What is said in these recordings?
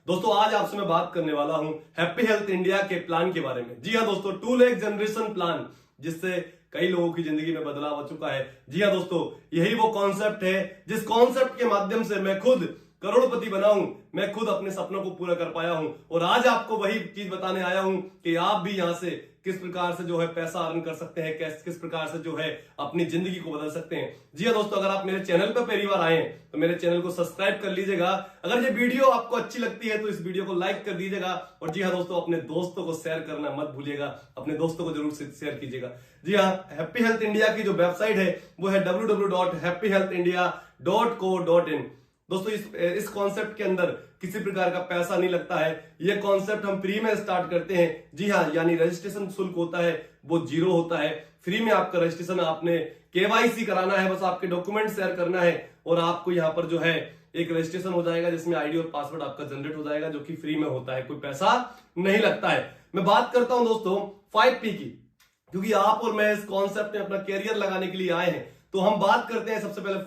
दोस्तों आज आपसे मैं बात करने वाला हूं हैप्पी हेल्थ इंडिया के प्लान के बारे में। जी हां दोस्तों, 2 लाख जनरेशन प्लान, जिससे कई लोगों की जिंदगी में बदलाव आ चुका है। जी हां दोस्तों, यही वो कॉन्सेप्ट है जिस कॉन्सेप्ट के माध्यम से मैं खुद करोड़पति बना हूं, मैं खुद अपने सपनों को पूरा कर पाया हूं। और आज आपको वही चीज बताने आया हूं कि आप भी यहां से किस प्रकार से जो है पैसा अर्न कर सकते हैं, किस प्रकार से जो है अपनी जिंदगी को बदल सकते हैं। जी हां दोस्तों, अगर आप मेरे चैनल पर पहली बार आए हैं तो मेरे चैनल को सब्सक्राइब कर लीजिएगा। अगर ये वीडियो आपको अच्छी लगती है तो इस वीडियो को लाइक कर दीजिएगा। और जी हां दोस्तों, अपने दोस्तों को शेयर करना मत भूलिएगा, अपने दोस्तों को जरूर शेयर कीजिएगा। जी हां, हैप्पी हेल्थ इंडिया की जो वेबसाइट है वो है www.happyhealthindia.co.in। दोस्तों इस कॉन्सेप्ट के अंदर किसी प्रकार का पैसा नहीं लगता है। यह कॉन्सेप्ट हम फ्री में स्टार्ट करते हैं। जी हाँ, यानी रजिस्ट्रेशन शुल्क होता है वो 0 होता है। फ्री में आपका रजिस्ट्रेशन, आपने केवाईसी कराना है, बस आपके डॉक्यूमेंट शेयर करना है और आपको यहाँ पर जो है एक रजिस्ट्रेशन हो जाएगा जिसमें आईडी और पासवर्ड आपका जनरेट हो जाएगा, जो कि फ्री में होता है, कोई पैसा नहीं लगता है। मैं बात करता हूं दोस्तों 5P की, क्योंकि आप और मैं इस कॉन्सेप्ट में अपना कैरियर लगाने के लिए आए हैं। तो हम बात करते हैं सबसे पहले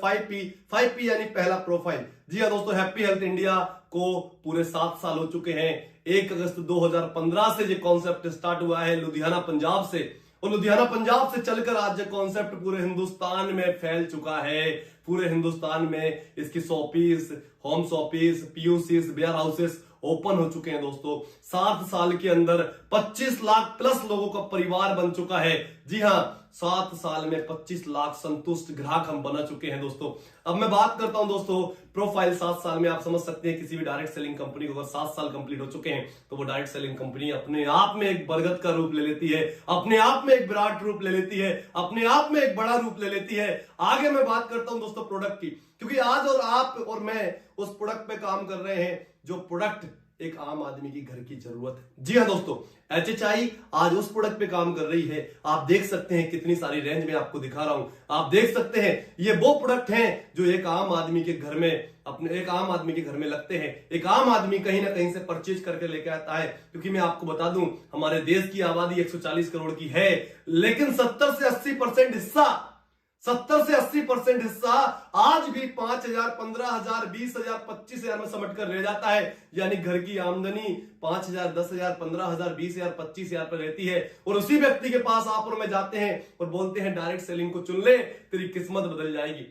5P यानी पहला प्रोफाइल। जी हाँ दोस्तों, हैप्पी हेल्थ इंडिया को पूरे 7 साल हो चुके हैं। 1 अगस्त 2015 से ये कॉन्सेप्ट स्टार्ट हुआ है लुधियाना पंजाब से, और लुधियाना पंजाब से चलकर आज ये कॉन्सेप्ट पूरे हिंदुस्तान में फैल चुका है। पूरे हिंदुस्तान में इसकी शॉपीज, होम शॉपीज, पीयूसीज, वेयर हाउसेस ओपन हो चुके हैं दोस्तों। 7 साल के अंदर 25 लाख प्लस लोगों का परिवार बन चुका है। जी हां, 7 साल में 25 लाख संतुष्ट ग्राहक हम बना चुके हैं दोस्तों। अब मैं बात करता हूं दोस्तों प्रोफाइल 7 साल में। आप समझ सकते हैं किसी भी डायरेक्ट सेलिंग कंपनी को अगर 7 साल कंप्लीट हो चुके हैं तो वो डायरेक्ट सेलिंग कंपनी अपने आप में एक बरगद का रूप ले लेती है, अपने आप में एक विराट रूप ले लेती है, अपने आप में एक बड़ा रूप ले लेती है। आगे मैं बात करता हूं दोस्तों प्रोडक्ट की, क्योंकि आज और आप और मैं उस प्रोडक्ट पे काम कर रहे हैं जो प्रोडक्ट एक आम आदमी की घर की जरूरत है। जी हां दोस्तों, HHI आज उस प्रोडक्ट पे काम कर रही है। आप देख सकते हैं कितनी सारी रेंज में आपको दिखा रहा हूं। आप देख सकते हैं ये वो प्रोडक्ट हैं जो एक आम आदमी के घर में एक आम आदमी के घर में लगते हैं। एक आम आदमी कहीं ना कहीं से परचेज करके लेके आता है, क्योंकि मैं आपको बता दूं हमारे देश की आबादी 140 करोड़ की है, लेकिन 70 से 80% हिस्सा आज भी 5,000, 15,000, 20,000, 25,000 में समझ कर रह जाता है। यानी घर की आमदनी 5,000, 10,000, 15,000, 20,000, 25,000 पर रहती है। और उसी व्यक्ति के पास आप और मैं जाते हैं और बोलते हैं डायरेक्ट सेलिंग को चुन ले, तेरी किस्मत बदल जाएगी।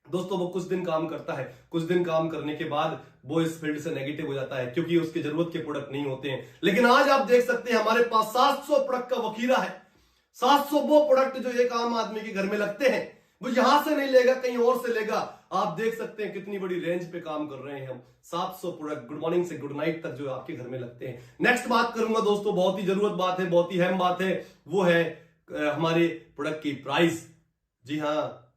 दोस्तों वो कुछ दिन काम करता है, कुछ दिन काम करने के बाद वो इस फील्ड से नेगेटिव हो जाता है, क्योंकि उसकी जरूरत के प्रोडक्ट नहीं होते हैं। लेकिन आज आप देख सकते हैं हमारे पास 700 प्रोडक्ट का वखीरा है। 700 वो प्रोडक्ट जो एक आम आदमी के घर में लगते हैं, वो यहां से नहीं लेगा, कहीं और से लेगा। आप देख सकते हैं कितनी बड़ी रेंज पे काम कर रहे हैं हम। 700 प्रोडक्ट गुड मॉर्निंग से गुड नाइट तक जो आपके घर में लगते हैं। नेक्स्ट बात करूंगा दोस्तों, बहुत ही जरूरत बात है, बहुत ही अहम बात है, वो है हमारे प्रोडक्ट की प्राइस। जी हाँ,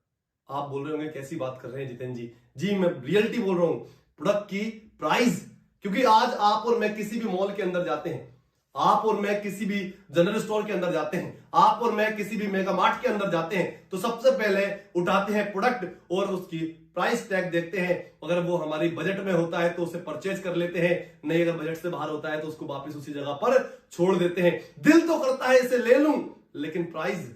आप बोल रहे होंगे कैसी बात कर रहे हैं जितेंद्र जी। जी मैं रियलिटी बोल रहा हूं, प्रोडक्ट की प्राइस। क्योंकि आज आप और मैं किसी भी मॉल के अंदर जाते हैं, आप और मैं किसी भी जनरल स्टोर के अंदर जाते हैं, आप और मैं किसी भी मेगा मार्ट के अंदर जाते हैं, तो सबसे पहले उठाते हैं प्रोडक्ट और उसकी प्राइस टैग देखते हैं। अगर वो हमारी बजट में होता है तो उसे परचेज कर लेते हैं, नहीं अगर बजट से बाहर होता है तो उसको वापस उसी जगह पर छोड़ देते हैं। दिल तो करता है इसे ले लूं, लेकिन प्राइस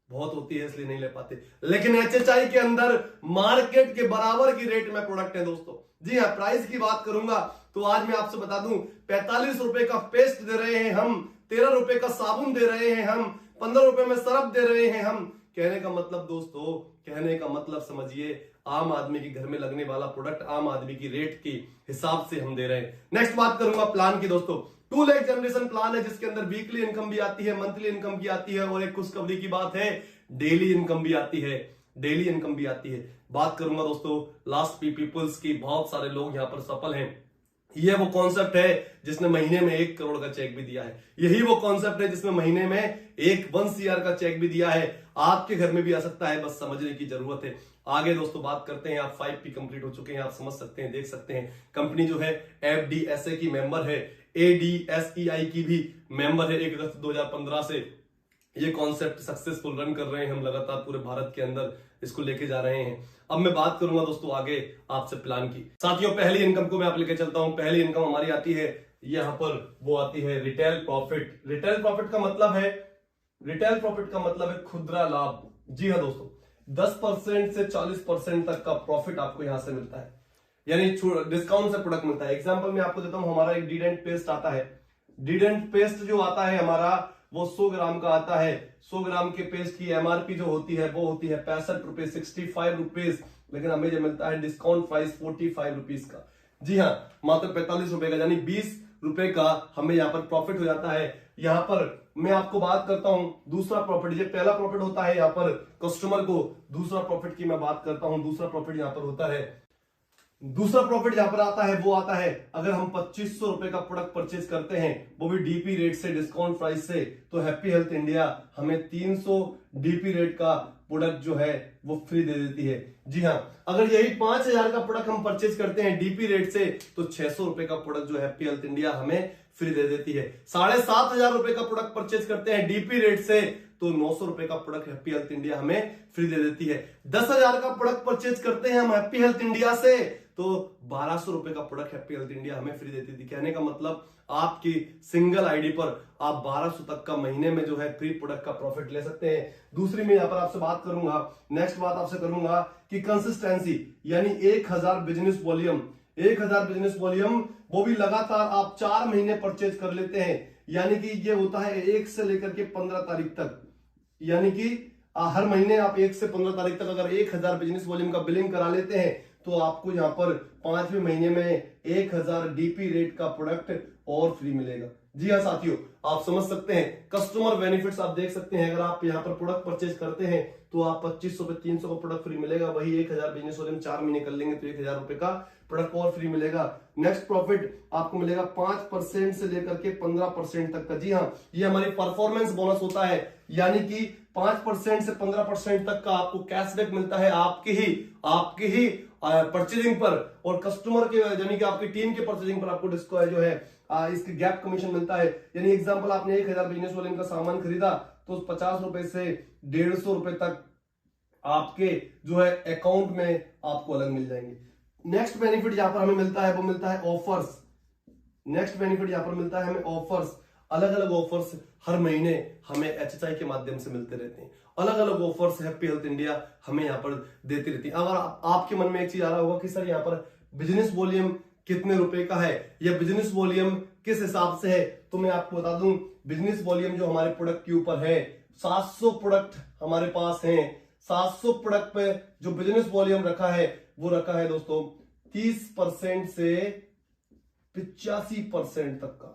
बहुत होती है इसलिए नहीं ले पाते। लेकिन HHI के अंदर मार्केट के बराबर की रेट में प्रोडक्ट है दोस्तों। जी हाँ, प्राइस की बात करूंगा तो आज मैं आपसे बता दूं 45 रुपए का पेस्ट दे रहे हैं हम, 13 रुपए का साबुन दे रहे हैं हम, 15 रुपए में सरफ दे रहे हैं हम। कहने का मतलब दोस्तों, कहने का मतलब समझिए, आम आदमी के घर में लगने वाला प्रोडक्ट आम आदमी की रेट के हिसाब से हम दे रहे हैं। नेक्स्ट बात करूंगा प्लान की दोस्तों। 2 लाख जनरेशन प्लान है जिसके अंदर वीकली इनकम भी आती है, मंथली इनकम भी आती है, और एक खुशखबरी की बात है, डेली इनकम भी आती है। डेली इनकम भी आती है। बात करूंगा दोस्तों लास्ट पीपल्स की, बहुत सारे लोग यहां पर सफल हैं। यह वो कॉन्सेप्ट है जिसने महीने में 1 करोड़ का चेक भी दिया है। यही वो कॉन्सेप्ट है जिसमें महीने में 1 CR का चेक भी दिया है। आपके घर में भी आ सकता है, बस समझने की जरूरत है। आगे दोस्तों बात करते हैं, आप 5P कंप्लीट हो चुके हैं, आप समझ सकते हैं, देख सकते हैं। कंपनी जो है FDSA की मेंबर है, ADSEI की भी मेंबर है। 1 अगस्त 2015 से ये कॉन्सेप्ट सक्सेसफुल रन कर रहे हैं हम, लगातार पूरे भारत के अंदर इसको लेके जा रहे हैं। अब मैं बात करूंगा दोस्तों आगे आपसे प्लान की। साथियों पहली इनकम को मैं आप लेके चलता हूं। पहली इनकम हमारी आती है यहां पर, वो आती है रिटेल प्रॉफिट। रिटेल प्रॉफिट का मतलब है खुदरा लाभ। जी हाँ दोस्तों, 10% से 40% तक का प्रॉफिट आपको यहां से मिलता है। यानी डिस्काउंट से प्रोडक्ट मिलता है। एग्जांपल मैं आपको देता हूं, हमारा एक डीडेंट पेस्ट आता है। डीडेंट पेस्ट जो आता है हमारा वो 100 ग्राम का आता है। 100 ग्राम के पेस्ट की एमआरपी जो होती है वो होती है 65 रुपीज, 65 रुपीज, लेकिन हमें जो मिलता है डिस्काउंट प्राइस 45 रुपीज का। जी हाँ, मात्र 45 रुपए का, यानी 20 रुपए का हमें यहाँ पर प्रॉफिट हो जाता है। यहाँ पर मैं आपको बात करता हूं दूसरा प्रॉफिट। ये पहला प्रॉफिट होता है यहाँ पर कस्टमर को, दूसरा प्रॉफिट की मैं बात करता हूं। दूसरा प्रॉफिट यहाँ पर होता है, दूसरा प्रॉफिट जहां पर आता है वो आता है अगर हम 2500 रुपए का प्रोडक्ट परचेज करते हैं, वो भी डीपी रेट से, डिस्काउंट प्राइस से, तो हैप्पी हेल्थ इंडिया हमें 300 डीपी रेट का प्रोडक्ट जो है वो फ्री दे देती है। जी हाँ, अगर यही 5000 का प्रोडक्ट हम परचेज करते हैं डीपी रेट से, तो 600 रुपए का प्रोडक्ट जो हैप्पी हेल्थ इंडिया हमें फ्री दे देती है। 7500 रुपए का प्रोडक्ट परचेज करते हैं डीपी रेट से, तो 900 रुपए का प्रोडक्ट हैप्पी हेल्थ इंडिया हमें फ्री दे देती है। 10,000 का प्रोडक्ट परचेज करते हैं हम हैप्पी हेल्थ इंडिया से, तो 1200 रुपए का प्रोडक्ट हैप्पी हेल्थ इंडिया हमें फ्री देती थी। कहने का मतलब आपकी सिंगल आईडी पर आप 1200 तक का महीने में जो है फ्री प्रोडक्ट का प्रॉफिट ले सकते हैं। दूसरी मैं यहां पर आपसे बात करूंगा, नेक्स्ट बात आपसे करूंगा कि कंसिस्टेंसी, यानी 1000 बिजनेस वॉल्यूम, 1000 बिजनेस वॉल्यूम, वो भी लगातार आप 4 महीने परचेज कर लेते हैं। यानी कि ये होता है 1 से लेकर के 15 तारीख तक, यानी कि हर महीने आप 1 से 15 तारीख तक अगर 1000 बिजनेस वॉल्यूम का बिलिंग करा लेते हैं, तो आपको यहां पर 5वें महीने में 1000 डीपी रेट का प्रोडक्ट और फ्री मिलेगा। जी हाँ साथियों, आप समझ सकते हैं कस्टमर बेनिफिट्स आप देख सकते हैं। अगर आप यहां पर प्रोडक्ट परचेज करते हैं तो आप 2500 पे 300 का प्रोडक्ट फ्री मिलेगा। वही 1000 बिजनेस वॉल्यूम 4 महीने कर लेंगे तो 1000 रुपए का प्रोडक्ट और फ्री मिलेगा। नेक्स्ट प्रॉफिट आपको मिलेगा 5% से लेकर के 15% तक का। जी हाँ, ये हमारी परफॉर्मेंस बोनस होता है, यानी कि 5% से 15% तक का आपको कैशबैक मिलता है आपकी ही परचेजिंग पर, और कस्टमर के यानी कि आपकी टीम के परचेजिंग पर आपको डिस्को जो है इसके गैप कमीशन मिलता है। यानी एग्जांपल आपने 1000 बिजनेस वॉल्यूम का सामान खरीदा तो 50 रुपए से 150 रुपए तक आपके जो है अकाउंट में आपको अलग मिल जाएंगे। नेक्स्ट बेनिफिट यहां पर हमें मिलता है वो मिलता है ऑफर्स। नेक्स्ट बेनिफिट यहां पर मिलता है हमें ऑफर्स। अलग अलग ऑफर्स हर महीने हमें एचएचआई के माध्यम से मिलते रहते हैं। अलग अलग ऑफर्स हैप्पी हेल्थ इंडिया हमें यहाँ पर देती रहती है। अगर आपके मन में एक चीज आ रहा होगा कि सर यहाँ पर बिजनेस वॉल्यूम कितने रुपए का है या बिजनेस वॉल्यूम किस हिसाब से है, तो मैं आपको बता दूं बिजनेस वॉल्यूम जो हमारे प्रोडक्ट के ऊपर है, 700 प्रोडक्ट हमारे पास हैं। 700 प्रोडक्ट पे जो बिजनेस वॉल्यूम रखा है वो रखा है दोस्तों 30% से 85% तक का।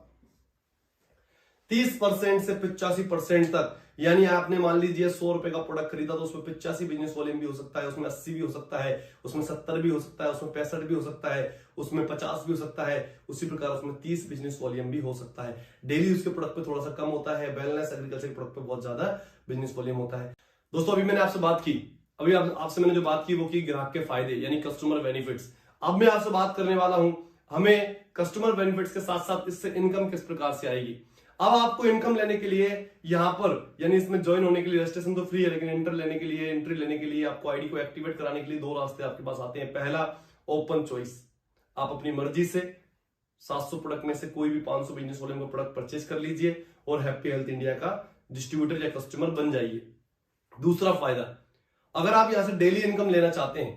30% से 85% तक, यानी आपने मान लीजिए 100 रुपए का प्रोडक्ट खरीदा तो उसमें 85 बिजनेस वॉल्यूम भी हो सकता है, उसमें 80 भी हो सकता है, उसमें 70 भी हो सकता है, उसमें 65 भी हो सकता है, उसमें 50 भी हो सकता है। उसी प्रकार उसमें 30 बिजनेस वॉल्यूम भी हो सकता है। डेली उसके प्रोडक्ट पे थोड़ा सा कम होता है, वेलनेस एग्रीकल्चर के प्रोडक्ट पे बहुत ज्यादा बिजनेस वॉल्यूम होता है। दोस्तों अभी मैंने आपसे बात की, अभी आपसे मैंने जो बात की वो की ग्राहक के फायदे यानी कस्टमर बेनिफिट्स। अब मैं आपसे बात करने वाला हूं हमें कस्टमर बेनिफिट्स के साथ साथ इससे इनकम किस प्रकार से आएगी। अब आपको इनकम लेने के लिए यहां पर यानी इसमें ज्वाइन होने के लिए रजिस्ट्रेशन तो फ्री है, लेकिन एंट्री लेने के लिए आपको आईडी को एक्टिवेट कराने के लिए 2 रास्ते आपके पास आते हैं। पहला ओपन चॉइस, आप अपनी मर्जी से 700 प्रोडक्ट में से कोई भी 500 बिजनेस वॉल्यूम का प्रोडक्ट परचेज कर लीजिए और हैप्पी हेल्थ इंडिया का डिस्ट्रीब्यूटर या कस्टमर बन जाइए। दूसरा फायदा, अगर आप यहां से डेली इनकम लेना चाहते हैं,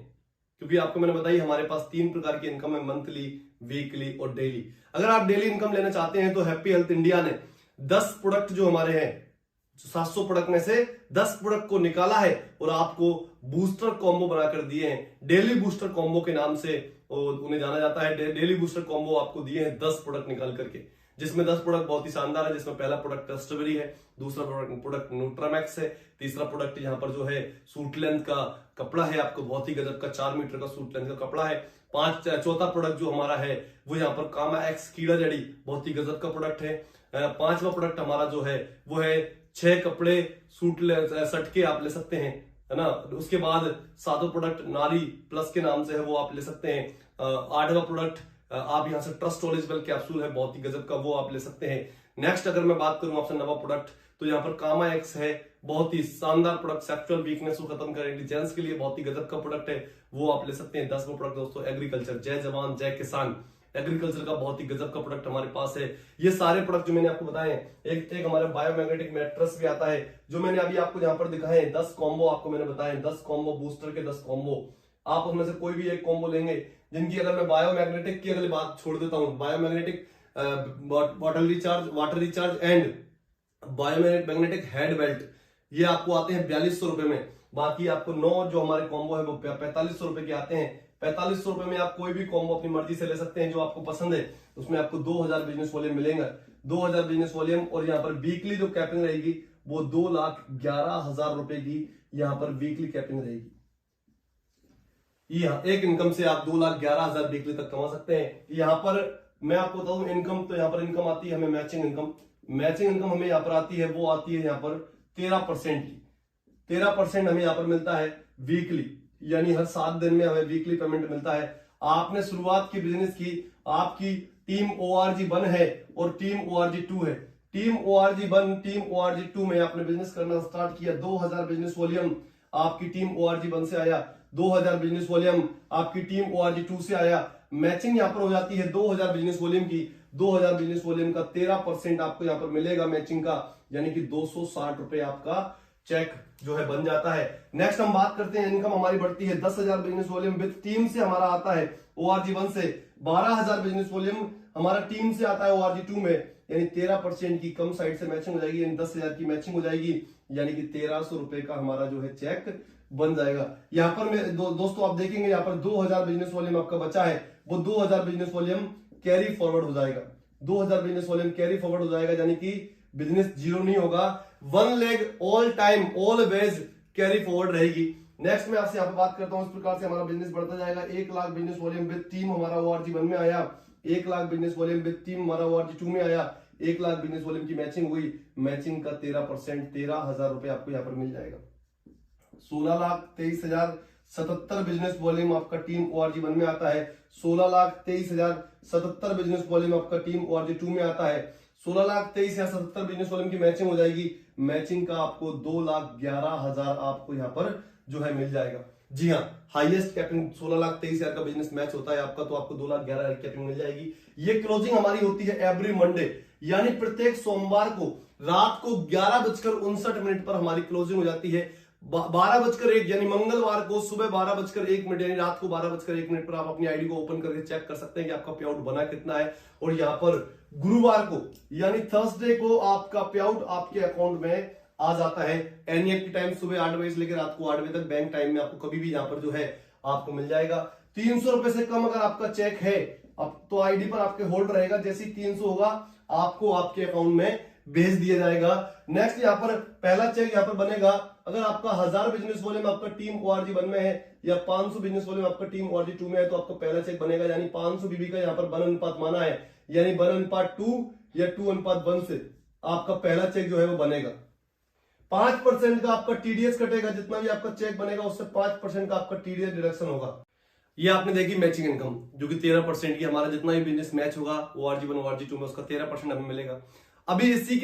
क्योंकि आपको मैंने बताई हमारे पास 3 प्रकार की इनकम है, मंथली, वीकली और डेली। अगर आप डेली इनकम लेना चाहते हैं तो हैप्पी हेल्थ इंडिया ने 10 प्रोडक्ट जो हमारे हैं 700 प्रोडक्ट में से 10 प्रोडक्ट को निकाला है और आपको बूस्टर कॉम्बो बनाकर दिए हैं। डेली बूस्टर कॉम्बो के नाम से उन्हें जाना जाता है। डेली बूस्टर कॉम्बो आपको दिए हैं 10 प्रोडक्ट निकाल करके, जिसमें 10 प्रोडक्ट बहुत ही शानदार है। जिसमें पहला प्रोडक्ट स्ट्रॉबेरी है, दूसरा प्रोडक्ट न्यूट्रामैक्स है, तीसरा प्रोडक्ट यहाँ पर जो है सूट लेंथ का कपड़ा है, आपको बहुत ही गजब का 4 मीटर का सूट लेंथ का कपड़ा है। चौथा प्रोडक्ट जो हमारा है वो यहाँ पर कामा एक्स कीड़ा जड़ी, बहुत ही गजब का प्रोडक्ट है। 5वां प्रोडक्ट हमारा जो है वो है 6 कपड़े सूट सटके आप ले सकते हैं, है ना। उसके बाद 7वां प्रोडक्ट नारी प्लस के नाम से है, वो आप ले सकते हैं। 8वां प्रोडक्ट आप यहां से ट्रस्ट ओलिजिबल कैप्सूल है, बहुत ही गजब का, वो आप ले सकते हैं। नेक्स्ट अगर मैं बात करूं आपसे 9वां प्रोडक्ट, तो यहाँ पर कामा एक्स है, बहुत ही शानदार प्रोडक्ट, सेक्सुअल वीकनेस को खत्म करेंगे, जेंट्स के लिए बहुत ही गजब का प्रोडक्ट है, वो आप ले सकते हैं। 10वां प्रोडक्ट दोस्तों एग्रीकल्चर, जय जवान जय किसान, एग्रीकल्चर का बहुत ही गजब का प्रोडक्ट हमारे पास है। ये सारे प्रोडक्ट जो मैंने आपको बताए हैं, एक हमारा बायोमैग्नेटिक मैट्रेस भी आता है जो मैंने अभी आपको यहाँ पर दिखाए हैं। 10 कॉम्बो आपको मैंने बताए, 10 कॉम्बो बूस्टर के 10 कॉम्बो, आप उसमें से कोई भी एक कॉम्बो लेंगे, जिनकी अगर मैं बायोमैग्नेटिक की अगली बात छोड़ देता हूं, biomagnetic water recharge and biomagnetic head belt, ये आपको आते हैं 4200 रुपए में। बाकी आपको 9 जो हमारे कॉम्बो है वो 4500 रुपए के आते हैं। 4500 रुपए में आप कोई भी कॉम्बो अपनी मर्जी से ले सकते हैं जो आपको पसंद है। उसमें आपको 2000 बिजनेस वॉल्यूम मिलेगा, 2000 बिजनेस वॉल्यूम, और यहाँ पर वीकली जो कैपिंग रहेगी वो 2,11,000 रुपए की यहाँ पर वीकली कैपिंग रहेगी। यहाँ एक इनकम से आप 2,11,000 वीकली तक कमा सकते हैं। यहाँ पर मैं आपको बताऊं इनकम, तो यहाँ पर इनकम आती है हमें मैचिंग इनकम। मैचिंग इनकम हमें यहाँ पर आती है, वो आती है यहाँ पर 13% की। 13% हमें यहाँ पर मिलता है वीकली, यानी हर 7 दिन में हमें वीकली पेमेंट मिलता है। आपने शुरुआत की बिजनेस की, आपकी टीम ORG1 है और टीम ORG2 है। टीम ORG1, टीम ORG2 में आपने बिजनेस करना स्टार्ट किया, 2000 बिजनेस वॉल्यूम आपकी टीम ORG1 से आया, 2000 बिजनेस वॉल्यूम आपकी टीम ORG2 से आया। मैचिंग यहाँ पर हो जाती है 2000 बिजनेस वॉल्यूम की। 2000 बिजनेस वॉल्यूम का 13% आपको यहाँ पर मिलेगा मैचिंग का, यानी कि 260 रुपए आपका चेक जो है बन जाता है। नेक्स्ट हम बात करते हैं, इनकम हमारी बढ़ती है 10,000 बिजनेस वॉल्यूम विद टीम से हमारा आता है ORG1 से। 12,000 बिजनेस वॉल्यूम हमारा टीम से आता है ORG2 में, यानी 13% की कम साइड से मैचिंग हो जाएगी, यानी 10,000 की मैचिंग हो जाएगी, यानी कि 1300 रुपए का हमारा जो है चेक बन जाएगा। यहाँ पर मैं दोस्तों आप देखेंगे यहाँ पर 2000 बिजनेस वॉल्यूम आपका बचा है, वो 2000 बिजनेस वॉल्यूम कैरी फॉरवर्ड हो जाएगा। 2000 बिजनेस वॉल्यूम कैरी फॉरवर्ड हो जाएगा, यानी कि बिजनेस जीरो नहीं होगा। 1 leg all time always carry forward रहेगी। नेक्स्ट में आपसे यहाँ पे बात करता हूं, इस प्रकार से हमारा बिजनेस बढ़ता जाएगा। 1 lakh business volume with team हमारा ORG1 में आया, 1 lakh business volume with team हमारा ORG2 में आया, 1 लाख बिजनेस वॉल्यूम की मैचिंग हुई, मैचिंग का 13%, 13,000 रुपए आपको यहाँ पर मिल जाएगा। 16,23,077 बिजनेस वॉल्यूम आपका टीम ORG1 में आता है, 16,23,077 बिजनेस वॉल्यूम आपका टीम ORG2 में आता है। 16,23,077 बिजनेस वॉल्यूम की मैचिंग हो जाएगी, मैचिंग का आपको 2,11,000 आपको यहाँ पर जो है मिल जाएगा। जी हाँ, हाईएस्ट कैपिंग 16,23,000 का बिजनेस मैच होता है आपका, तो आपको 2,11,000 कैपिंग मिल जाएगी। ये क्लोजिंग हमारी होती है एवरी मंडे, यानी प्रत्येक सोमवार को रात को 11:59 पर हमारी क्लोजिंग हो जाती है। 12:01 यानी मंगलवार को सुबह 12:01 यानी रात को 12:01 पर आप अपनी आईडी को ओपन करके चेक कर सकते हैं कि आपका पे आउट बना कितना है। और यहाँ पर गुरुवार को यानी थर्सडे को आपका पे आउट आपके अकाउंट में आ जाता है। NEFT टाइम सुबह 8 बजे से लेकर रात को 8 बजे तक, बैंक टाइम में आपको कभी भी यहाँ पर जो है आपको मिल जाएगा। 300 रुपए से कम अगर आपका चेक है अब तो आईडी पर आपके होल्ड रहेगा, जैसे ही 300 होगा आपको आपके अकाउंट में भेज दिया जाएगा। नेक्स्ट यहाँ पर पहला चेक यहाँ पर बनेगा अगर आपका 1000 बिजनेस वॉल्यूम आपका टीम ORG1 में है या 500 बिजनेस वॉल्यूम आपका टीम ORG2 में है, तो आपको पहला चेक बनेगा, यानी 500 बीबी का यहाँ पर 1 अनुपात माना है, यानी 1:2 या 2:1 से आपका पहला चेक जो है वो बनेगा। 5% का आपका TDS कटेगा, जितना भी आपका चेक बनेगा उससे 5% का आपका TDS डिडक्शन होगा। ये आपने देखी मैचिंग इनकम जो कि 13% की, हमारा जितना भी बिजनेस मैच होगा ORG1 ORG2 में उसका 13% हमें मिलेगा। अभी इसी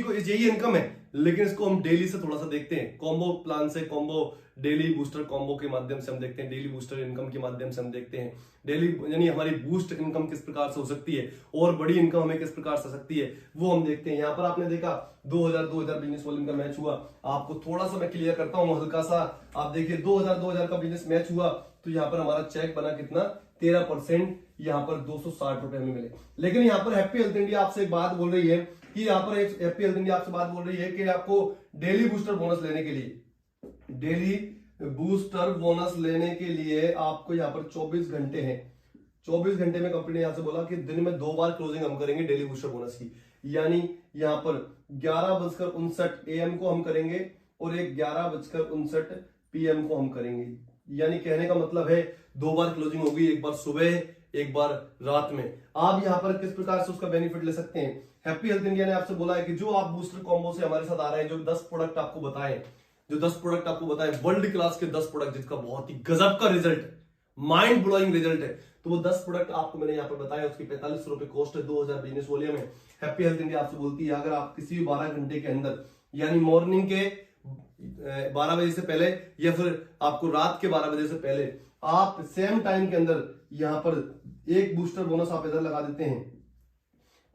को यही इनकम है, लेकिन इसको हम डेली से थोड़ा सा देखते हैं। कॉम्बो प्लान से, कॉम्बो डेली बूस्टर कॉम्बो के माध्यम से हम देखते हैं, डेली बूस्टर इनकम के माध्यम से हम देखते हैं डेली, यानी हमारी बूस्ट इनकम किस प्रकार से हो सकती है और बड़ी इनकम हमें किस प्रकार से सकती है वो हम देखते हैं। यहाँ पर आपने देखा 2000 बिजनेस वॉल्यूम का मैच हुआ, आपको थोड़ा सा मैं क्लियर करता हूँ हल्का सा। आप देखिए 2000 का बिजनेस मैच हुआ, तो यहाँ पर हमारा चेक बना कितना, 13%, यहाँ पर 260 रुपए हमें मिले। लेकिन यहाँ पर हैप्पी हेल्थ इंडिया आपसे एक बात बोल रही है कि यहाँ पर हैप्पी हेल्थ इंडिया आपसे बात बोल रही है कि आपको डेली बूस्टर बोनस लेने के लिए, डेली बूस्टर बोनस लेने के लिए आपको यहाँ पर 24 घंटे हैं। 24 घंटे में कंपनी ने यहाँ से बोला कि दिन में 2 बार क्लोजिंग हम करेंगे डेली बूस्टर बोनस की, यानी यहाँ पर 11:59 AM को हम करेंगे और एक 11:59 PM को हम करेंगे। यानी कहने का मतलब है 2 बार क्लोजिंग होगी, एक बार सुबह एक बार रात में। आप यहाँ पर किस प्रकार से उसका बेनिफिट ले सकते हैं, हैप्पी हेल्थ इंडिया ने आपसे बोला है कि जो आप बूस्टर कॉम्बो से हमारे साथ आ रहे हैं, जो 10 प्रोडक्ट आपको बताए, वर्ल्ड क्लास के 10 प्रोडक्ट जिसका बहुत ही गजब का रिजल्ट, माइंड ब्लोइंग रिजल्ट है, तो वो 10 प्रोडक्ट आपको मैंने यहाँ पर बताया, उसकी 45 रुपए कॉस्ट है, 2000 बिजनेस वॉल्यूम है। हैप्पी हेल्थ इंडिया आपसे बोलती है अगर आप किसी भी 12 घंटे के अंदर, यानी मॉर्निंग के 12 बजे से पहले या फिर आपको रात के 12 बजे से पहले, आप सेम टाइम के अंदर यहाँ पर एक बूस्टर बोनस आप इधर लगा देते हैं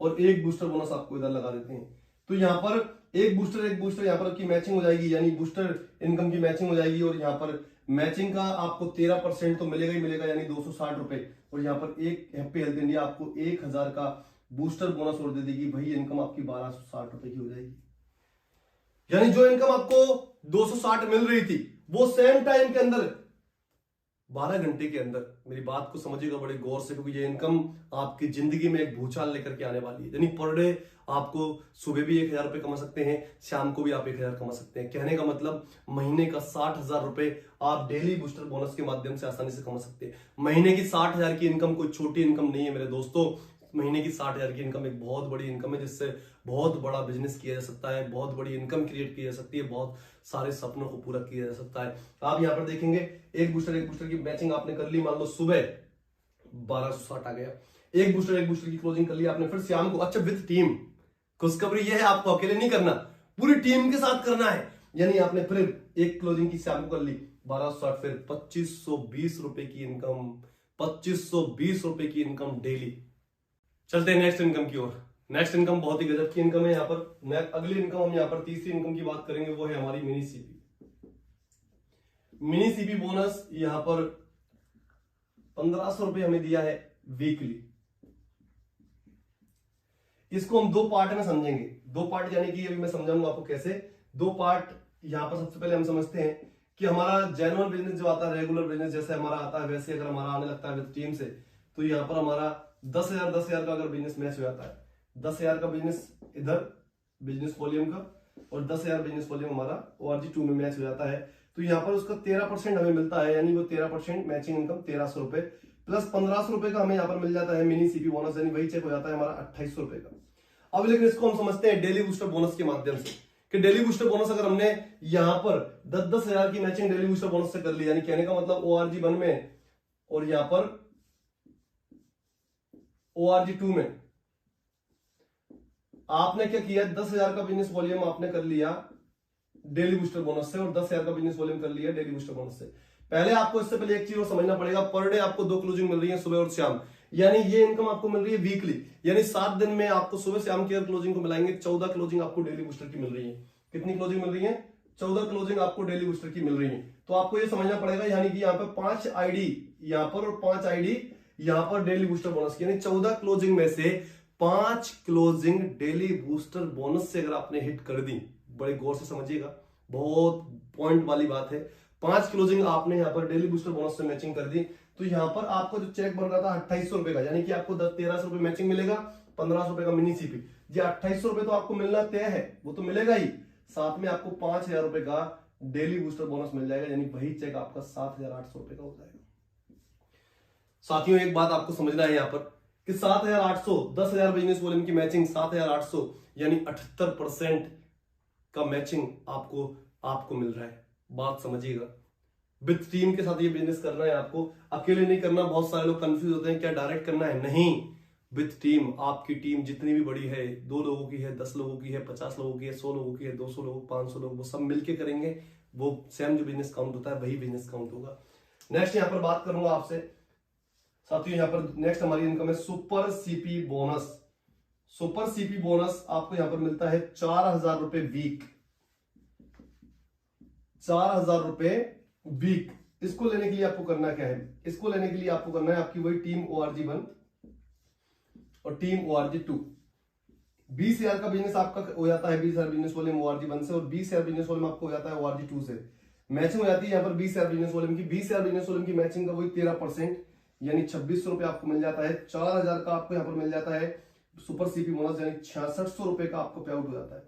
और एक बूस्टर बोनस आपको इधर लगा देते हैं, तो यहाँ पर एक बूस्टर यहाँ पर की मैचिंग हो जाएगी, यानी बूस्टर इनकम की मैचिंग हो जाएगी और यहाँ पर मैचिंग का आपको 13% तो मिलेगा ही मिलेगा, यानी 260 रुपए। और यहाँ पर एक हैप्पी हेल्थ इंडिया आपको 1000 का बूस्टर बोनस और दे देगी। वही इनकम आपकी 1260 रुपए की हो जाएगी। यानी जो इनकम आपको 260 मिल रही थी वो सेम टाइम के अंदर 12 घंटे के अंदर, मेरी बात को समझिएगा बड़े गौर से, क्योंकि ये इनकम आपकी जिंदगी में एक भूचाल लेकर के आने वाली है। यानी पर डे आपको सुबह भी 1000 रुपए कमा सकते हैं, शाम को भी आप 1000 कमा सकते हैं। कहने का मतलब महीने का 60,000 रुपए आप डेली बूस्टर बोनस के माध्यम से आसानी से कमा सकते हैं। महीने की 60,000 की इनकम कोई छोटी इनकम नहीं है मेरे दोस्तों। महीने की 60,000 की इनकम एक बहुत बड़ी इनकम है, जिससे बहुत बड़ा बिजनेस किया जा सकता है, बहुत बड़ी इनकम क्रिएट की जा सकती है, बहुत सारे सपनों को पूरा किया जा सकता है। आप यहाँ पर देखेंगे एक बूस्टर की मैचिंग आपने कर ली, मान लो सुबह 1260 आ गया, एक बूस्टर की क्लोजिंग कर ली आपने, फिर शाम को, अच्छा विद टीम, खुशखबरी यह है आपको अकेले नहीं करना, पूरी टीम के साथ करना है। यानी आपने फिर एक क्लोजिंग की शाम को कर ली 1260, फिर 2520 रुपए की इनकम, 2520 रुपए की इनकम डेली। चलते हैं नेक्स्ट इनकम की ओर। नेक्स्ट इनकम बहुत ही गजब की इनकम है। यहाँ पर अगली इनकम हम यहाँ पर तीसरी इनकम की बात करेंगे, वो है हमारी mini CP. Mini CP bonus यहाँ पर 1500 रुपए हमें दिया है वीकली। इसको हम दो पार्ट में समझेंगे, दो पार्ट यानी कि अभी मैं समझाऊंगा आपको कैसे। दो पार्ट यहाँ पर सबसे पहले हम समझते हैं कि हमारा जेन्युइन बिजनेस जो आता है, रेगुलर बिजनेस जैसे हमारा आता है, वैसे अगर हमारा आने लगता है विद टीम से, तो यहाँ पर हमारा 10,000 का अगर बिजनेस मैच हो जाता है, 10,000 का बिजनेस इधर बिजनेस वॉल्यूम का, और 10,000 बिजनेस वॉल्यूम हमारा ORG2 में मैच हो जाता है, तो यहाँ पर उसका 13% हमें मिलता है। यानी वो 13% मैचिंग इनकम 1300 रुपए प्लस 1500 रुपए का हमें यहाँ पर मिल जाता है मिनी सीपी बोनस, यानी वही चेक हो जाता है हमारा 2800 रुपए का। अब लेकिन इसको हम समझते हैं डेली बूस्टर बोनस के माध्यम से, कि डेली बूस्टर बोनस अगर हमने यहाँ पर 10,000 की मैचिंग डेली बूस्टर बोनस से कर ली, यानी कहने का मतलब ORG1 में और यहाँ पर ORG2 में आपने क्या किया, 10,000 का बिजनेस वॉल्यूम आपने कर लिया डेली बूस्टर बोनस से, और 10,000 का बिजनेस वॉल्यूम कर लिया डेली बूस्टर बोनस से। पहले आपको इससे पहले एक चीज और समझना पड़ेगा, पर डे आपको 2 क्लोजिंग मिल रही है, सुबह और शाम, यानी ये इनकम आपको मिल रही है वीकली, यानी 7 दिन में आपको सुबह शाम की क्लोजिंग को मिलाएंगे 14 क्लोजिंग आपको डेली बूस्टर की मिल रही है। कितनी क्लोजिंग मिल रही है? 14 क्लोजिंग आपको डेली बूस्टर की मिल रही है। तो आपको ये समझना पड़ेगा, यानी कि यहाँ पे 5 आईडी यहाँ पर और 5 आईडी यहाँ पर डेली बूस्टर बोनस की, यानी 14 क्लोजिंग में से 5 क्लोजिंग डेली बूस्टर बोनस से अगर आपने हिट कर दी, बड़े गौर से समझिएगा, बहुत पॉइंट वाली बात है। 5 क्लोजिंग आपने यहाँ पर डेली बूस्टर बोनस से मैचिंग कर दी, तो यहाँ पर आपका जो चेक बन रहा था 2800 रुपए का, यानी कि आपको 1300 रुपए मैचिंग मिलेगा, 1500 रुपए का मिनी सीपी, ये 2800 रुपए तो आपको मिलना तय है, वो तो मिलेगा ही, साथ में आपको 5000 रुपए का डेली बूस्टर बोनस मिल जाएगा, यानी वही चेक आपका 7800 रुपए का हो जाएगा। साथियों एक बात आपको समझना है यहाँ पर कि 7800, 10,000 बिजनेस वॉल्यूम की मैचिंग 7800, यानी 78% का मैचिंग आपको मिल रहा है। बात समझिएगा, विद टीम के साथ ये बिजनेस करना है आपको, अकेले नहीं करना। बहुत सारे लोग कंफ्यूज होते हैं क्या डायरेक्ट करना है, नहीं, विद टीम। आपकी टीम जितनी भी बड़ी है, 2 लोगों की है, 10 लोगों की है, 50 लोगों की है, 100 लोगों की है, 200 लोग, 500 लोग, वो सब मिलके करेंगे, वो सेम जो बिजनेस काउंट होता है वही बिजनेस काउंट होगा। नेक्स्ट यहाँ पर बात करूंगा आपसे साथियों, यहाँ पर नेक्स्ट हमारी इनकम है super CP bonus. Super CP bonus आपको यहाँ पर मिलता है 4000 रुपए वीक, 4000 रुपए वीक। इसको लेने के लिए आपको करना क्या है, इसको लेने के लिए आपको करना है आपकी वही टीम ORG1 और टीम ORG2। 20,000 का बिजनेस आपका हो जाता है, 20,000 बिजनेस वॉल्यूम ORG1 से, और 20,000 बिजनेस वॉल्यूम आपको हो जाता है ORG2 से। मैचिंग हो जाती है यहाँ पर 20,000 बिजनेस वॉल्यूम की, 20,000 बिजनेस वॉल्यूम की मैचिंग का वही 13%, यानी 2600 रुपए आपको मिल जाता है। 4000 का आपको यहाँ पर मिल जाता है सुपर सीपी बोनस, यानी 6600 रुपए का आपको पे आउट हो जाता है।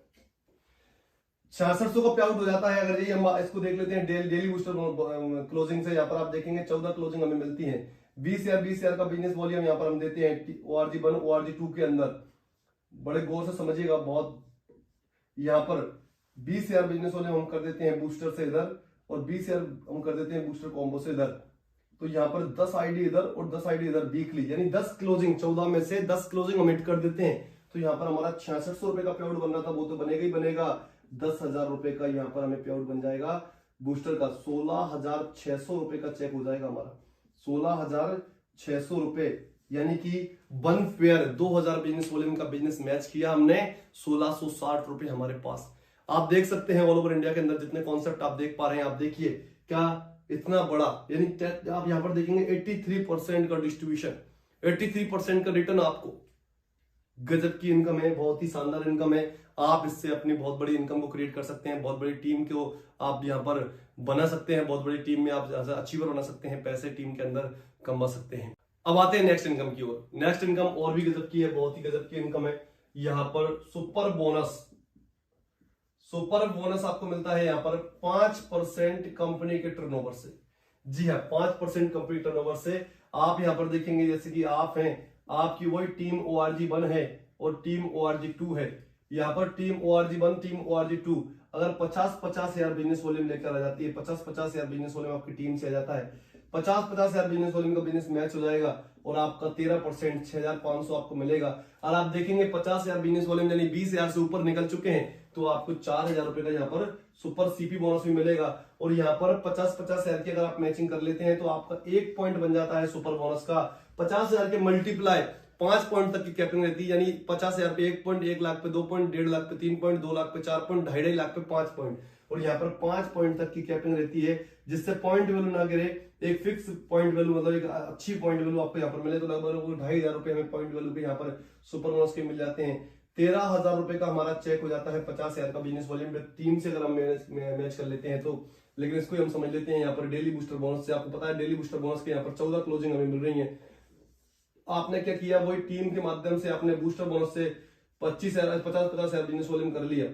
6600 का पे आउट हो जाता है। अगर ये हम इसको देख लेते हैं डेली बूस्टर क्लोजिंग से, यहाँ पर आप देखेंगे 14 क्लोजिंग हमें मिलती है। 20,000 का बिजनेस वॉल्यूम यहाँ पर हम देते हैं ORG1 ORG2 के अंदर, बड़े गौर से समझिएगा बहुत। यहाँ पर 20,000 बिजनेस वॉल्यूम हम कर देते हैं बूस्टर से इधर, और 20,000 हम कर देते हैं बूस्टर कॉम्बो से इधर। तो यहाँ पर 10 आईडी इधर और 10 आईडी इधर वीकली, यानी 10 क्लोजिंग, 14 में से 10 क्लोजिंग हम हिट कर देते हैं। तो यहाँ पर हमारा 6600 रुपए का पे आउट बन रहा था, वो तो बनेगा ही बनेगा। 10,000 रुपए का यहाँ पर हमें पे आउट बन जाएगा बूस्टर का, 16,600 रुपए का चेक हो जाएगा हमारा, 16,600 रुपए, यानी कि 1 पेयर 2000 बिजनेस वॉल्यूम का बिजनेस मैच किया हमने, 1660 रुपए हमारे पास। आप देख सकते हैं ऑल ओवर इंडिया के अंदर जितने कॉन्सेप्ट आप देख पा रहे हैं, आप देखिए क्या इतना बड़ा, यानी आप यहां पर देखेंगे 83% का डिस्ट्रीब्यूशन, 83% का रिटर्न आपको। गजब की इनकम है, बहुत ही शानदार इनकम है। आप इससे अपनी बहुत बड़ी इनकम को क्रिएट कर सकते हैं, बहुत बड़ी टीम को आप यहाँ पर बना सकते हैं, बहुत बड़ी टीम में आप अचीवर बना सकते हैं, पैसे टीम के अंदर कमा सकते हैं। अब आते हैं नेक्स्ट इनकम की ओर। नेक्स्ट इनकम और भी गजब की है, बहुत ही गजब की इनकम है। यहाँ पर सुपर बोनस, सुपर बोनस आपको मिलता है यहाँ पर 5% कंपनी के टर्नओवर से। जी हाँ, 5% कंपनी टर्नओवर से। आप यहाँ पर देखेंगे जैसे कि आप हैं, आपकी वही टीम ORG1 है और टीम ORG2 है। यहाँ पर टीम ORG1, टीम ORG2 अगर 50-50 हजार बिजनेस वॉल्यूम लेकर आ जाती है, 50-50 हजार बिजनेस वॉल्यूम आपकी टीम से आ जाता है, 50-50 हजार बिजनेस वॉल्यूम का बिजनेस मैच हो जाएगा और आपका 13% 6,500 आपको मिलेगा। और आप देखेंगे 50 हजार बिजनेस वॉल्यूम यानी 20 हजार से ऊपर निकल चुके हैं तो आपको 4,000 रुपए का यहाँ पर सुपर CP बोनस भी मिलेगा। और यहाँ पर 50-50 हजार की अगर आप मैचिंग कर लेते हैं तो आपका 1 पॉइंट बन जाता है सुपर बोनस का। 50 हजार के मल्टीप्लाई 5 पॉइंट तक की कैपिंग रहती है, यानी 50 हजार पे 1 पॉइंट, 1 लाख पे 2 पॉइंट, 1.5 लाख पे 3 पॉइंट, 2 लाख पे 4 पॉइंट, 2.5 लाख पे 5 पॉइंट। और यहाँ पर 5 पॉइंट तक की कैपिंग रहती है, जिससे पॉइंट वैल्यू ना गिरे, एक फिक्स पॉइंट वैल्यू मतलब एक अच्छी पॉइंट वैल्यू आपको यहाँ पर मिले तो लगभग 2,500 रुपए हमें पॉइंट वैल्यू के यहाँ पर सुपर बोनस के मिल जाते हैं। 13,000 रुपए का हमारा चेक हो जाता है 50 हजार का बिजनेस वॉल्यूम पे, टीम से अगर हम मैच कर लेते हैं तो। लेकिन इसको हम समझ लेते हैं यहाँ पर डेली बूस्टर बोनस से। आपको पता है डेली बूस्टर बोनस के यहाँ पर 14 क्लोजिंग हमें मिल रही है। आपने क्या किया, वही टीम के माध्यम से आपने बूस्टर बोनस से 50-50 हजार बिजनेस वॉल्यूम कर लिया,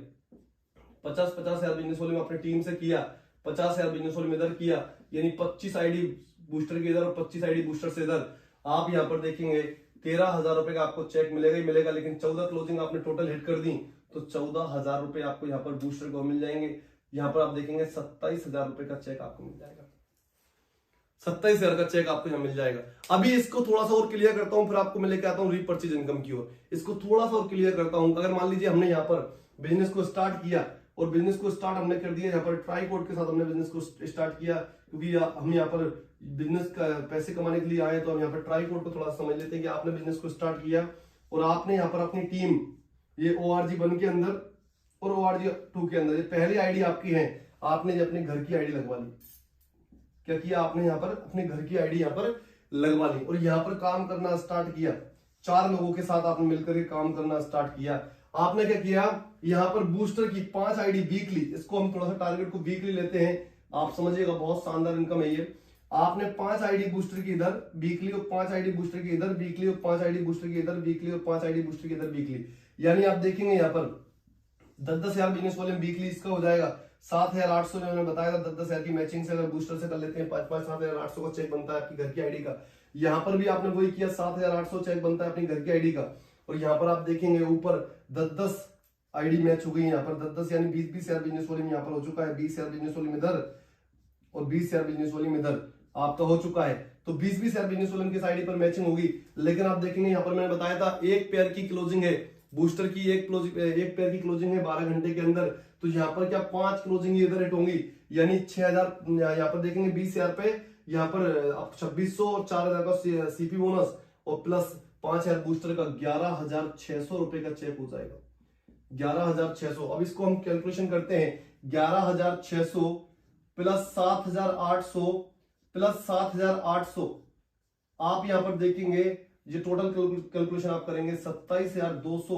50-50 हजार बिजनेस वॉल्यूम अपनी टीम से किया, 50 हजार बिजनेस वॉल्यूम इधर किया, यानी 25 आईडी बूस्टर के इधर और 25 आईडी बूस्टर से इधर। आप यहाँ पर देखेंगे 13,000 रुपए का आपको चेक मिलेगा ही मिलेगा, लेकिन 14 क्लोजिंग आपने टोटल हिट कर दी तो 14,000 रुपए आपको यहाँ पर बूस्टर को मिल जाएंगे। यहाँ पर आप देखेंगे 27,000 रुपए का चेक आपको मिल जाएगा, 27,000 का चेक आपको यहाँ मिल जाएगा। अभी इसको थोड़ा सा और क्लियर करता हूं, फिर आपको मैं लेके आता हूं रीपर्चेज इनकम की ओर। इसको थोड़ा सा और क्लियर करता हूं। अगर मान लीजिए हमने यहाँ पर बिजनेस को स्टार्ट किया और बिजनेस को स्टार्ट हमने कर दिया, यहाँ पर ट्राई कोड के साथ हमने बिजनेस को स्टार्ट किया, क्योंकि हम यहाँ पर बिजनेस का पैसे कमाने के लिए आए तो हम यहाँ पर ट्राई कोड को थोड़ा समझ लेते हैं कि आपने बिजनेस को स्टार्ट किया और आपने यहाँ पर अपनी टीम ये ORG1 के अंदर और ORG2 के अंदर, ये पहली आईडी आपकी है, आपने अपने घर की आईडी लगवा ली। क्या किया आपने, यहाँ पर अपने घर की आईडी यहाँ पर लगवा ली और यहाँ पर काम करना स्टार्ट किया। 4 लोगों के साथ आपने मिलकर के काम करना स्टार्ट किया। आपने क्या किया, यहाँ पर बूस्टर की 5 आईडी वीकली, इसको हम थोड़ा सा टारगेट को वीकली लेते हैं, आप समझिएगा बहुत शानदार इनकम है ये। आपने 5 आईडी बूस्टर की इधर वीकली और 5 आईडी बूस्टर की इधर वीकली और 5 आईडी बूस्टर की इधर वीकली और 5 आईडी बूस्टर की इधर वीकली, यानी आप देखेंगे यहाँ पर 10-10 हजार बिजनेस वॉल्यूम वीकली इसका हो जाएगा। 7,800 जो मैंने बताया था 10-10 हजार की मैचिंग से अगर बूस्टर से कर लेते हैं 5-5 7,800 का चेक बनता है आपकी घर की आईडी का। यहाँ पर भी आपने वही किया, 7,800 चेक बनता है अपनी घर की आईडी का। और यहाँ पर आप देखेंगे ऊपर 10-10 आईडी मैच हो गई, यहाँ पर 10-10 यानी 20-20 हजार बिजनेस वॉल्यूम यहाँ पर हो चुका है। 20 हजार बिजनेस वॉल्यूम इधर और 20 हजार बिजनेस वॉल्यूम इधर आपका हो चुका है, तो 20-20 हजार बिजनेस वॉल्यूम की आईडी पर मैचिंग होगी। लेकिन आप देखेंगे यहाँ पर मैंने बताया था एक पेयर की क्लोजिंग है, बूस्टर की एक पेयर की क्लोजिंग है 12 घंटे के अंदर, तो यहाँ पर क्या 5 क्लोजिंग इधर हिट होंगी, यानी 6,000 यहाँ पर देखेंगे 20,000 पे, यहाँ पर 2,600 और 4,000 का CP बोनस और प्लस 5,000 बूस्टर का 11,600 रुपए का चेक हो जाएगा। 11,600। अब इसको हम कैलकुलेशन करते हैं, 11,600 प्लस 7,800 प्लस 7,800, आप यहां पर देखेंगे ये टोटल कैलकुलेशन आप करेंगे 27,200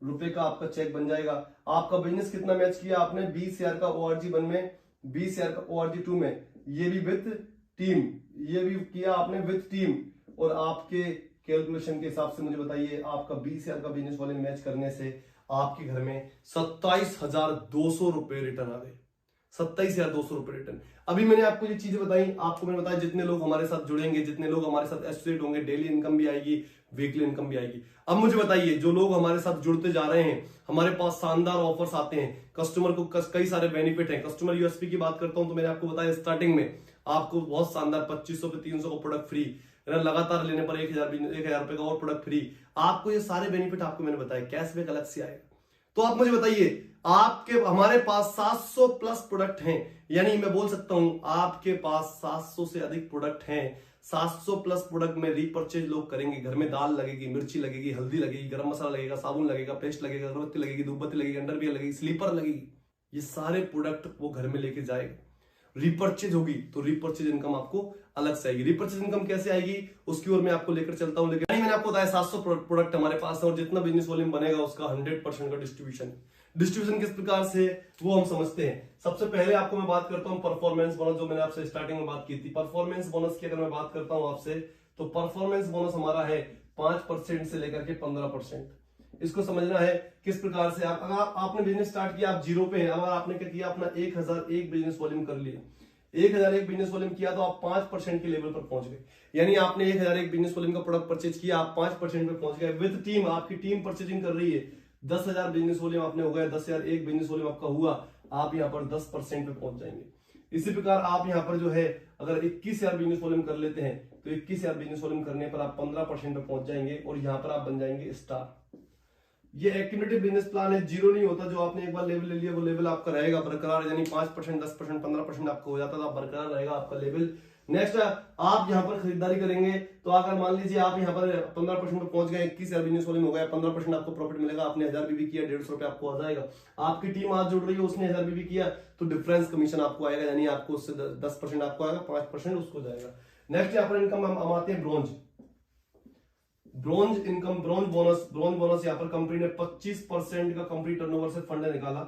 रुपए का आपका चेक बन जाएगा। आपका बिजनेस कितना मैच किया आपने, 20,000 का ORG1 में, 20,000 का ORG2 में, ये भी विथ टीम, ये भी किया आपने विथ टीम। और आपके कैलकुलेशन के हिसाब से मुझे बताइए आपका 20,000 का बिजनेस वॉल्यूम मैच करने से आपके घर में 27,200 रुपए रिटर्न आ गए, 27,200 रुपए रिटर्न। अभी मैंने आपको ये चीजें बताई, आपको मैंने बताया जितने लोग हमारे साथ जुड़ेंगे, जितने लोग हमारे साथ एसोसिएट होंगे, डेली इनकम भी आएगी, वीकली इनकम भी आएगी। अब मुझे बताइए जो लोग हमारे साथ जुड़ते जा रहे हैं, हमारे पास शानदार ऑफर्स आते हैं, कस्टमर को कई सारे बेनिफिट हैं। कस्टमर यूएसपी की बात करता हूं तो मैंने आपको बताया स्टार्टिंग में आपको बहुत शानदार 2500 पे 300 का प्रोडक्ट फ्री, लगातार लेने पर 1,000 रुपए का और प्रोडक्ट फ्री, आपको ये सारे बेनिफिट आपको मैंने बताया, कैशबैक अलग से आएगा। तो आप मुझे बताइए आपके हमारे पास 700 प्लस प्रोडक्ट हैं, यानी मैं बोल सकता हूं आपके पास 700 से अधिक प्रोडक्ट हैं। 700 प्लस प्रोडक्ट में रीपर्चेज लोग करेंगे, घर में दाल लगेगी, मिर्ची लगेगी, हल्दी लगेगी, गरम मसाला लगेगा, साबुन लगेगा, पेस्ट लगेगा, अगरबत्ती लगेगी, धूपबत्ती लगेगी, अंडरवियर लगेगी, स्लीपर लगेगी, ये सारे प्रोडक्ट वो घर में लेके जाएगा। रिपर्चेज होगी तो रिपर्चेज इनकम आपको अलग से आएगी। रिपर्चेज इनकम कैसे आएगी उसकी ओर मैं आपको लेकर चलता हूं। लेकिन मैंने आपको बताया 700 प्रोडक्ट हमारे पास है और जितना बिजनेस वॉल्यूम बनेगा उसका 100% का डिस्ट्रीब्यूशन किस प्रकार से वो हम समझते हैं। सबसे पहले आपको मैं बात करता हूं परफॉर्मेंस बोनस, जो मैंने आपसे स्टार्टिंग में बात की थी। परफॉर्मेंस बोनस की अगर मैं बात करता हूं आपसे, तो परफॉर्मेंस बोनस हमारा है 5% से लेकर के 15%। इसको समझना है किस प्रकार से। अगर आपने बिजनेस स्टार्ट किया, आप जीरो पे हैं, अगर आपने क्या किया, अपना 1001 बिजनेस वॉल्यूम कर लिया, 1001 बिजनेस वॉल्यूम किया तो आप 5% के लेवल पर पहुंच गए। यानी आपने 1001 बिजनेस वॉल्यूम का प्रोडक्ट परचेज किया, आप 5% पे पहुंच गए विद टीम। आपकी टीम परचेजिंग कर रही है, 10,000 बिजनेस वॉल्यूम आपने हो गया, 10,001 बिजनेस वॉल्यूम आपका हुआ, आप यहाँ पर 10% पे पहुंच जाएंगे। इसी प्रकार आप यहाँ पर जो है अगर 21,000 बिजनेस वॉल्यूम कर लेते हैं तो 21,000 बिजनेस वॉल्यूम करने पर आप 15% पे पहुंच जाएंगे और यहाँ पर आप बन जाएंगे स्टार। ये एक्टिविटी बिजनेस प्लान है, जीरो नहीं होता। जो आपने एक बार लेवल ले लिया वो लेवल आपका रहेगा बरकरार, यानी 5%, 10%, 15% आपका हो जाता था, बरकरार रहेगा आपका लेवल। नेक्स्ट आप यहाँ पर खरीदारी करेंगे तो अगर मान लीजिए आप यहाँ पर 15% पे पहुंच गए, 21,000 बिजनेस वॉल्यूम हो गया, 15% आपको प्रॉफिट मिलेगा। आपने 1000 बीबी किया, 150 रुपए आपको आ जाएगा। आपकी टीम आज जुड़ रही है, उसने 1000 बीबी किया तो डिफरेंस कमीशन आपको आएगा, यानी आपको उससे 10% आपको आएगा, 5% उसको जाएगा। नेक्स्ट यहाँ पर इनकम हम आते हैं ब्रॉन्ज इनकम, ब्रॉन्ज बोनस यहाँ पर कंपनी ने 25% का कंपनी टर्नओवर से फंड निकाला,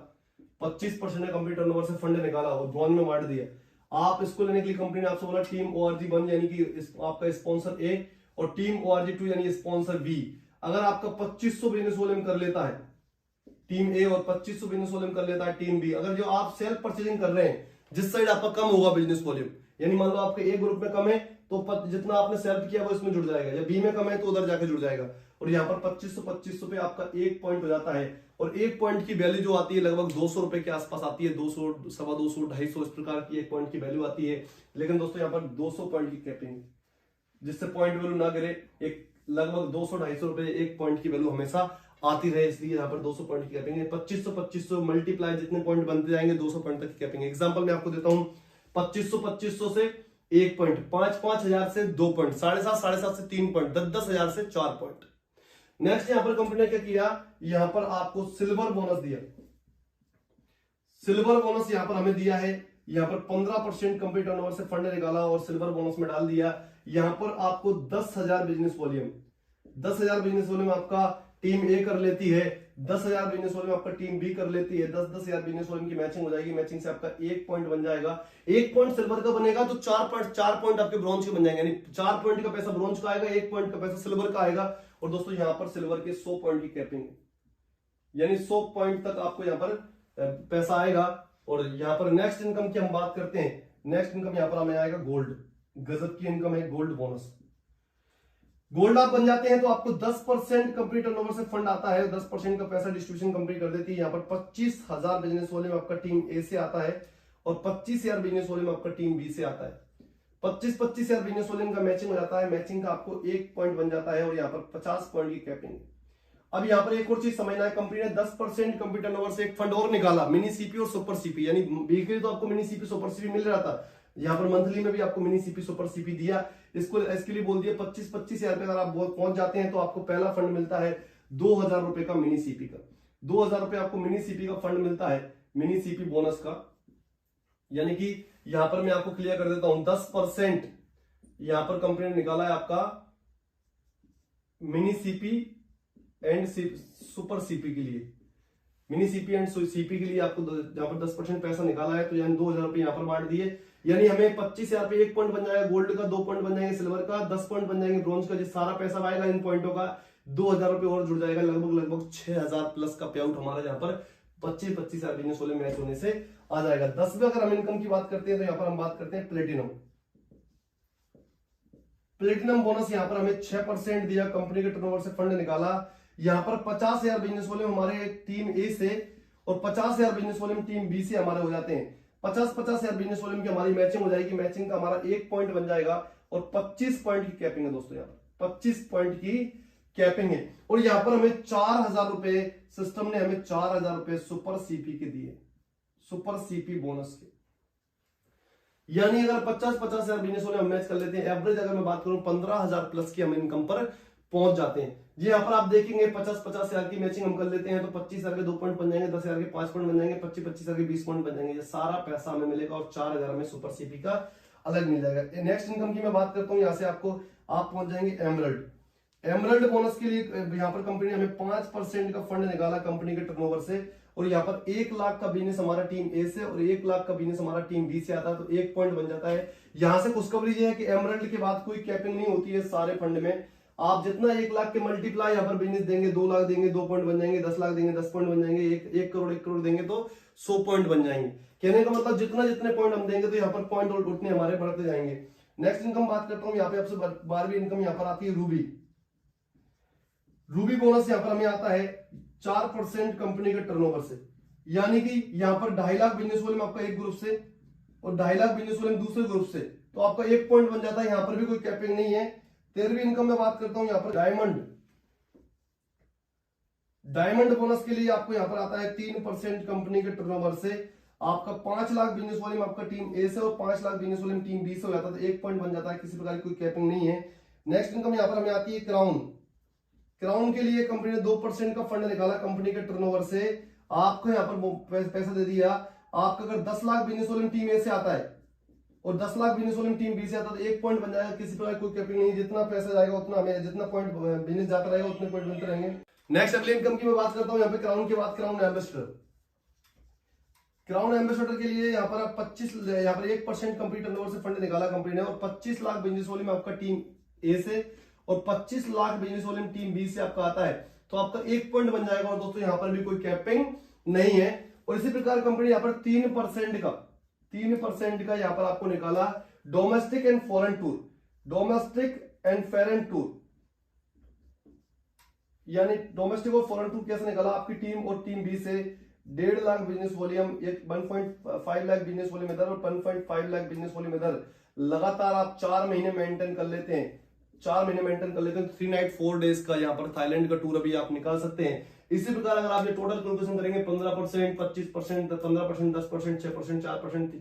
25% का कंपनी टर्नओवर से फंड निकाला और ब्रॉन्ज में बांट दिया। आप इसको लेने के लिए कंपनी ने आपसे बोला टीम ORG 1 यानी कि आपका स्पॉन्सर ए और टीम ORG 2 यानी स्पॉन्सर बी। अगर आपका 2500 बिजनेस वॉल्यूम कर लेता है टीम ए और 2500 बिजनेस वॉल्यूम कर लेता है टीम बी, अगर जो आप सेल्फ परचेजिंग कर रहे हैं जिस साइड आपका कम होगा बिजनेस वॉल्यूम, यानी मान लो आपके ए ग्रुप में कम है तो जितना आपने सेल्फ किया वो इसमें जुड़ जाएगा, या बी में कम है तो उधर जाके जुड़ जाएगा। और यहाँ पर 2500 पे आपका 1 पॉइंट हो जाता है और 1 पॉइंट की वैल्यू जो आती है लगभग 200 रुपए के आसपास आती है, 200, 250, 250 इस प्रकार की 1 पॉइंट की वैल्यू आती है। लेकिन दोस्तों यहाँ पर 200 पॉइंट की कैपिंग, जिससे पॉइंट वैल्यू ना गिरे, एक लगभग 200-250 रुपए 1 पॉइंट की वैल्यू हमेशा आती रहे, इसलिए यहाँ पर 200 पॉइंट की कैपिंग है। 2500 मल्टीप्लाई जितने पॉइंट बनते जाएंगे 200 पॉइंट तक की कैपिंग है। एग्जांपल मैं आपको देता हूं, 2500 से 1 पॉइंट, 5,000 से 2 पॉइंट, 7,500 से 3 पॉइंट, 10,000 से 4 पॉइंट। नेक्स्ट यहां पर कंपनी ने क्या किया, यहां पर आपको सिल्वर बोनस दिया। सिल्वर बोनस यहां पर हमें दिया है, यहां पर 15% कंपनी टर्नओवर से फंड निकाला और सिल्वर बोनस में डाल दिया। यहां पर आपको 10,000 बिजनेस वॉल्यूम, 10,000 बिजनेस वॉल्यूम आपका टीम ए कर लेती है, 10,000 बिजनेस वॉल्यूम आपका टीम बी कर लेती है, 10,000 बिजनेस वॉल्यूम की मैचिंग हो जाएगी, मैचिंग से आपका 1 पॉइंट बन जाएगा। 1 पॉइंट सिल्वर का बनेगा तो 4 पॉइंट आपके ब्रॉन्ज के बन जाएंगे, यानी 4 पॉइंट का पैसा ब्रॉन्ज का आएगा, 1 पॉइंट का पैसा सिल्वर का आएगा। और दोस्तों यहां पर सिल्वर के 100 पॉइंट की कैपिंग है, यानी 100 पॉइंट तक आपको यहां पर पैसा आएगा। और यहां पर नेक्स्ट इनकम की हम बात करते हैं, नेक्स्ट इनकम यहां पर हमें आएगा गोल्ड, गजब की इनकम है गोल्ड बोनस। गोल्ड आप बन जाते हैं तो आपको 10% कंपनी टर्नओवर से फंड आता है, 10% का पैसा डिस्ट्रीब्यूशन कंपनी कर देती है। यहाँ पर 25,000 बिजनेस वॉल्यूम आपका टीम ए से आता है और 25,000 बिजनेस वॉल्यूम आपका टीम बी से आता है। 25,000 बिजनेस वॉल्यूम का मैचिंग हो जाता है, मैचिंग का आपको 1 पॉइंट बन जाता है और यहाँ पर 50 पॉइंट की कैपिंग। अब यहाँ पर एक और चीज समझना है, कंपनी ने 10% कंपनी टर्नओवर से एक फंड और निकाला, मिनी सीपी और सुपर सीपी, यानी वीकली तो आपको मिनी सीपी सुपर सीपी मिल रहा था, यहाँ पर मंथली में भी आपको मिनी सीपी सुपर सीपी दिया। इसको इसके लिए बोल दिया 25,000 रुपए अगर आप पहुंच जाते हैं तो आपको पहला फंड मिलता है 2,000 रुपए का मिनी सीपी का, 2,000 रुपए आपको मिनी सीपी का फंड मिलता है, मिनी सीपी बोनस का। यानी कि यहां पर मैं आपको क्लियर कर देता हूं, 10% यहां पर कंपनी ने निकाला है आपका mini CP and super CP के लिए, मिनी सीपी एंड सीपी के लिए आपको यहाँ पर 10% पैसा निकाला है, तो यानी 2,000 रुपए यहाँ पर बांट दिए। यानी हमें 25,000 पे 1 पॉइंट बन जाएगा गोल्ड का, 2 पॉइंट बन जाएंगे सिल्वर का, 10 पॉइंट बन जाएंगे ब्रॉन्ज का। जिस सारा पैसा आएगा इन पॉइंटों का 2,000 रुपए और जुड़ जाएगा, लगभग 6,000 प्लस का पे आउट हमारा यहाँ पर 25,000 बिजनेस वाले मैच होने से आ जाएगा। 10वें अगर हम इनकम की बात करते हैं तो यहाँ पर हम बात करते हैं प्लेटिनम। प्लेटिनम बोनस यहाँ पर हमें 6% दिया, कंपनी के टर्नओवर से फंड निकाला। यहाँ पर 50,000 बिजनेस वॉल्यूम हमारे टीम ए से और 50,000 बिजनेस वॉल्यूम टीम बी से हमारे हो जाते हैं। 50,000 बिजनेस वॉल्यूम की हमारी मैचिंग हो जाएगी, मैचिंग का हमारा 1 पॉइंट बन जाएगा और 25 पॉइंट की कैपिंग है दोस्तों, यहाँ पर 25 पॉइंट की कैपिंग है। और यहाँ पर हमें 4,000 रुपए सिस्टम ने हमें 4,000 रुपए सुपर सीपी के दिए, सुपर सीपी बोनस के। यानी अगर 50,000 बिजनेस वॉल्यूम हम मैच कर लेते हैं, एवरेज अगर मैं बात करूं 15,000 प्लस की हम इनकम पर पहुंच जाते हैं। जी यहाँ पर आप देखेंगे 50-50 हजार की मैचिंग हम कर लेते हैं तो 25 हजार के 2 पॉइंट बन जाएंगे, 10 हजार के 5 पॉइंट बन जाएंगे, 25 हजार के 20 पॉइंट बन जाएंगे। ये सारा पैसा हमें मिलेगा और 4,000 में सुपर सीपी का अलग मिल जाएगा। नेक्स्ट इनकम की मैं बात करता हूँ, यहाँ से आप पहुंच जाएंगे एमरल्ड। एमरल्ड बोनस के लिए यहाँ पर कंपनी ने हमें 5% का फंड निकाला कंपनी के टर्नओवर से, और यहाँ पर 1 लाख का बिजनेस हमारा टीम ए से और 1 लाख का बिजनेस हमारा टीम बी से आता है, तो 1 पॉइंट बन जाता है। यहाँ से खुशखबरी ये है कि एमरल्ड के बाद कोई कैपिंग नहीं होती है सारे फंड में। आप जितना 1 लाख के मल्टीप्लाई यहाँ पर बिजनेस देंगे, 2 लाख देंगे 2 पॉइंट बन जाएंगे, 10 लाख देंगे 10 पॉइंट बन जाएंगे, 1 करोड़ देंगे तो 100 पॉइंट बन जाएंगे। कहने का मतलब जितने पॉइंट हम देंगे तो यहाँ पर पॉइंट और उतने हमारे बढ़ते जाएंगे। नेक्स्ट इनकम बात करता हूँ, यहाँ पे आपसे 12वीं इनकम यहाँ पर आती है रूबी बोनस। यहाँ पर हमें आता है 4% कंपनी के टर्नओवर से, यानी कि यहाँ पर 2.5 लाख बिजनेस वॉल्यूम आपका एक ग्रुप से और 2.5 लाख बिजनेस वॉल्यूम दूसरे ग्रुप से, तो आपका 1 पॉइंट बन जाता है। यहाँ पर भी कोई कैपिंग नहीं है। 13वीं इनकम में बात करता हूं, यहाँ पर डायमंड बोनस के लिए आपको यहाँ पर आता है 3% कंपनी के टर्नओवर से। आपका 5 लाख बिजनेस वॉल्यूम आपका टीम ए से और 5 lakh business volume team B से हो जाता है, तो 1 पॉइंट बन जाता है, किसी प्रकार की कोई कैपिंग नहीं है। नेक्स्ट इनकम यहाँ पर हमें आती है क्राउन के लिए कंपनी ने 2% का फंड निकाला कंपनी के टर्नओवर से। आपको यहाँ पर पैसा दे दिया। आपका अगर 10 lakh business volume team A से आता है और 10 lakh business volume team B से आता है, तो 1 पॉइंट बन जाएगा, किसी प्रकार कोई कैपिंग नहीं। जितना पैसा जाएगा उतना हमें, जितना पॉइंट बिजनेस जाता रहेगा उतने पॉइंट बनते रहेंगे। नेक्स्ट अगले इनकम की मैं बात करता हूँ, यहाँ पे क्राउन के बाद क्राउन एम्बेसडर के लिए यहाँ पर 1% कंपनी टर्नओवर से फंड निकाला कंपनी ने, और 25 लाख बिजनेस वॉल्यूम आपका टीम ए से और 25 lakh business volume team B से आपका आता है, तो आपका 1 पॉइंट बन जाएगा। और दोस्तों यहाँ पर भी कोई कैपिंग नहीं है। और इसी प्रकार कंपनी यहाँ पर 3% का यहाँ पर आपको निकाला डोमेस्टिक एंड फॉरेन टूर, यानी डोमेस्टिक और फॉरेन टूर कैसे निकाला, आपकी टीम और टीम बी से 1.5 lakh business volume, 1.5 lakh business volume इधर और 1.5 लाख बिजनेस वॉल्यूम इधर, लगातार आप 4 महीने मेंटेन कर लेते हैं। 3 नाइट 4 डेज का यहाँ पर थाईलैंड का टूर अभी आप निकाल सकते हैं। इसी प्रकार अगर आप ये टोटल कैलकुलेशन करेंगे 15%, 25%, 15%, 10%, 6%, 4%,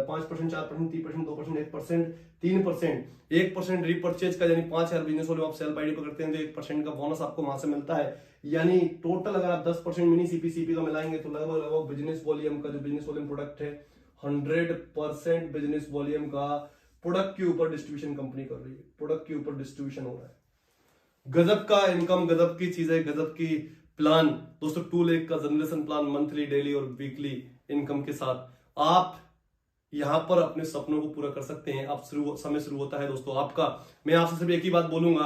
5%, 4%, 3%, 2%, 1%, 3%, 1% रीपर्चेज का, यानी 5,000 बिजनेस वॉल्यूम आप सेल बाइडी पर करते हैं तो 1% का बोनस आपको वहां से मिलता है। यानी टोटल अगर आप 10% मिनी सीपी का मिलाएंगे तो लगभग बिजनेस वॉल्यूम का, जो बिजनेस वॉल्यूम प्रोडक्ट है, 100% बिजनेस वॉल्यूम का प्रोडक्ट के ऊपर डिस्ट्रीब्यूशन कंपनी कर रही है, प्रोडक्ट के ऊपर डिस्ट्रीब्यूशन हो रहा है। गजब का इनकम, गजब की चीजें, गजब की प्लान दोस्तों। 2 लाख का जनरेशन प्लान मंथली, डेली और वीकली इनकम के साथ आप यहां पर अपने सपनों को पूरा कर सकते हैं। अब समय शुरू होता है दोस्तों आपका। मैं आपसे सिर्फ एक ही बात बोलूंगा,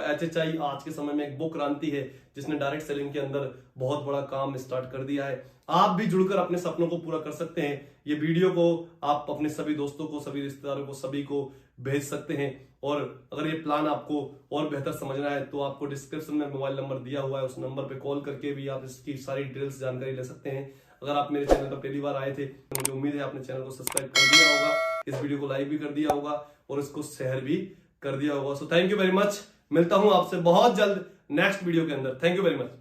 HHI आज के समय में एक वो क्रांति है जिसने डायरेक्ट सेलिंग के अंदर बहुत बड़ा काम स्टार्ट कर दिया है। आप भी जुड़कर अपने सपनों को पूरा कर सकते हैं। ये वीडियो को आप अपने सभी दोस्तों को, सभी रिश्तेदारों को, सभी को भेज सकते हैं। और अगर ये प्लान आपको और बेहतर समझना है तो आपको डिस्क्रिप्शन में मोबाइल नंबर दिया हुआ है, उस नंबर पे कॉल करके भी आप इसकी सारी डिटेल्स जानकारी ले सकते हैं। अगर आप मेरे चैनल पर पहली बार आए थे तो मुझे उम्मीद है आपने चैनल को सब्सक्राइब कर दिया होगा, इस वीडियो को लाइक भी कर दिया होगा और इसको शेयर भी कर दिया होगा। So thank you very much. मिलता हूं आपसे बहुत जल्द नेक्स्ट वीडियो के अंदर। Thank you very much.